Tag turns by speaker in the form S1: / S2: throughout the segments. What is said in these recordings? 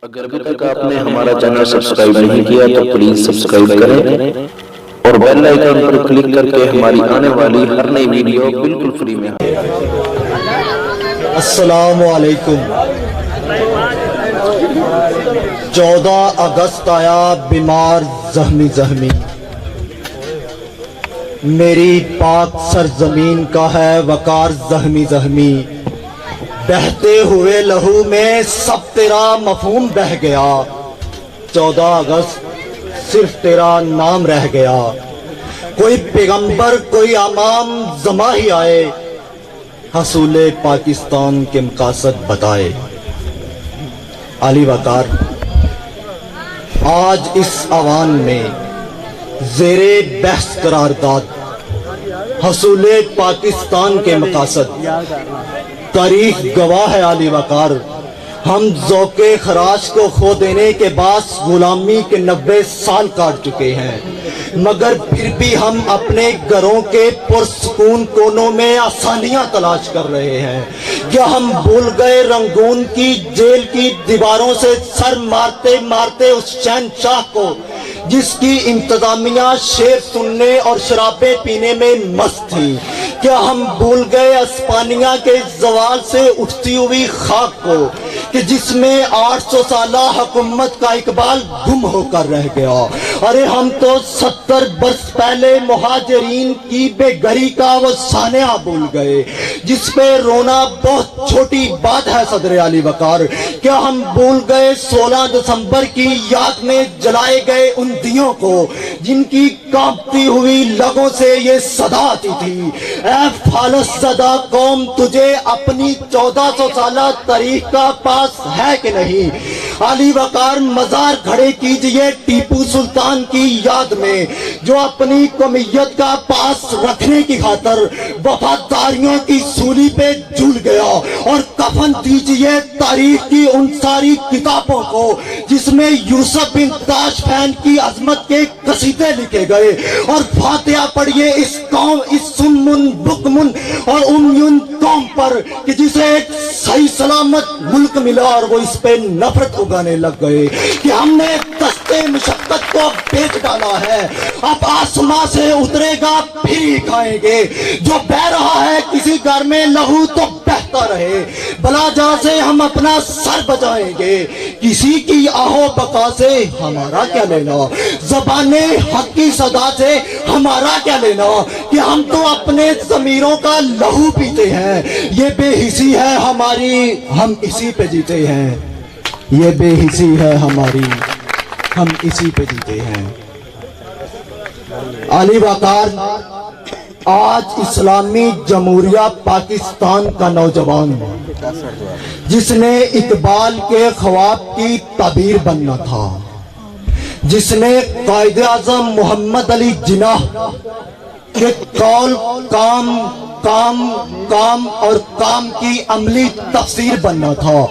S1: اگر ابھی تک آپ نے ہمارا چینل سبسکرائب نہیں کیا تو پلیز سبسکرائب کریں اور بیل آئیکن پر کلک کر کے ہماری آنے والی ہر نئی ویڈیو بالکل فری میں
S2: السلام علیکم۔ 14 اگست آیا بیمار زخمی میری پاک سرزمین کا ہے وقار زخمی بہتے ہوئے لہو میں سب تیرا مفہوم بہ گیا۔ 14 اگست صرف تیرا نام رہ گیا۔ کوئی پیغمبر کوئی امام زماں ہی آئے، حصول پاکستان کے مقاصد بتائے۔ علی وقار آج اس اوان میں زیر بحث قرارداد حصول پاکستان کے مقاصد تاریخ گواہ ہے۔ علی وقار ہم ذوق خراش کو کھو دینے کے باعث غلامی کے 90 سال کاٹ چکے ہیں، مگر پھر بھی ہم اپنے گھروں کے پرسکون کونوں میں آسانیاں تلاش کر رہے ہیں۔ کیا ہم بھول گئے رنگون کی جیل کی دیواروں سے سر مارتے مارتے اس شہنشاہ کو جس کی انتظامیہ شعر سننے اور شرابیں پینے میں مست تھی؟ کیا ہم بھول گئے اسپانیہ کے زوال سے اٹھتی ہوئی خاک کو کہ جس میں 800 سالہ حکومت کا اقبال گم ہو کر رہ گیا؟ ارے ہم تو 70 برس پہلے مہاجرین کی بے گھری کا وہ سانحہ بھول گئے جس پہ رونا بہت چھوٹی بات ہے۔ صدر علی وقار کیا ہم بھول گئے 16 دسمبر کی یاد میں جلائے گئے ان دیوں کو جن کی کانپتی ہوئی لگوں سے یہ صدا آتی تھی؟ اے فالس زدہ قوم، تجھے اپنی 1400 سالہ تاریخ کا پاس ہے کہ نہیں؟ علی وقار مزار کھڑے کیجئے ٹیپو سلطان کی یاد میں جو اپنی قومیت کا پاس رکھنے کی خاطر وفاداریوں کی سولی پہ جھول گیا، اور کفن دیجئے تاریخ کی ان ساری کتابوں کو جس میں یوسف بن تاشفین کی عظمت کے قصیدے لکھے گئے، اور فاتحہ پڑھیے اس قوم، اس سمن بکمن اور امیون قوم پر کہ جسے ایک صحیح سلامت ملک ملا اور وہ اس پہ نفرت اگانے لگ گئے کہ ہم نے دستے مشقت کو بیچ ڈالا ہے، اب آسمان سے اترے گا پھر ہی کھائیں گے۔ جو بہ رہا ہے کسی گھر میں لہو تو بہتا رہے، بلا جہاں سے ہم اپنا سر بچائیں گے، کسی کی آہو بقا سے ہمارا کیا لینا، زبان حق کی صدا سے ہمارا کیا لینا کہ ہم تو اپنے ضمیروں کا لہو پیتے ہیں۔ یہ بے حسی ہے ہماری، ہم اسی پہ جیتے ہیں، یہ بے حسی ہے ہماری، ہم اسی پہ جیتے ہیں۔ علی وقار آج اسلامی جمہوریہ پاکستان کا نوجوان جس نے اقبال کے خواب کی تعبیر بننا تھا، جس نے قائد اعظم محمد علی جناح کہ قول کام کام کام اور کام کی عملی تفسیر بننا تھا،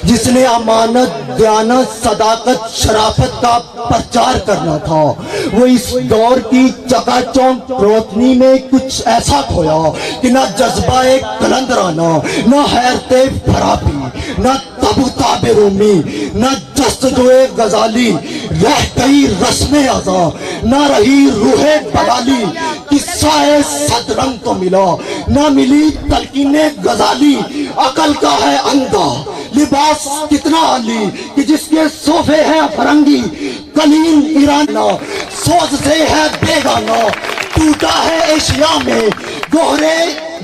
S2: جس نے امانت دیانت صداقت شرافت کا پرچار کرنا تھا، وہ اس دور کی چکا چوند روشنی میں کچھ ایسا کھویا کہ نہ جذبہ قلندرانہ، نہ حیرت فارابی، نہ تابوتاب رومی، نہ جستجوئے غزالی، رہ گئی رسم ازاں، نہ رہی روح بلالی، قصہ صد رنگ تو ملا، نہ ملی تلقین غزالی، عقل کا ہے اندھا لباس کتنا عالی کہ جس کے صوفے ہیں فرنگی کلیم ایرانہ، سوز سے ہے بیگانہ، ٹوٹا ہے ایشیا میں گوہرے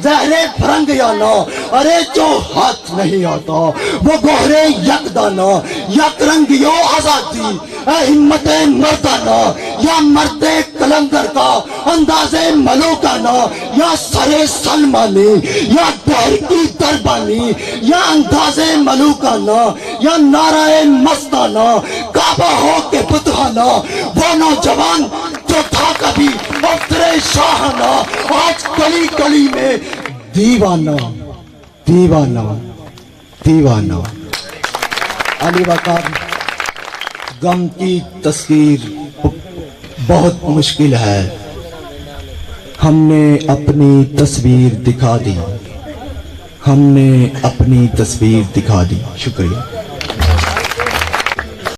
S2: زہرے فرنگ یانا، ارے جو ہاتھ نہیں آتا وہ گوہرے یک دانا، یک رنگیو آزادی اے ہمت مردانہ، یا مرد کلندر کا انداز ملوکانہ، یا سر سلمانی، یا دہر کی دربانی، یا انداز ملوکانہ، یا نعرہ مستانہ، کعبہ ہو کے بتخانہ، وہ نوجوان جو تھا کبھی افسر شاہانہ آج گلی گلی میں دیوانہ دیوانہ دیوانہ۔ علی وقار غم کی تصویر بہت مشکل ہے، ہم نے اپنی تصویر دکھا دی، ہم نے اپنی تصویر دکھا دی۔ شکریہ۔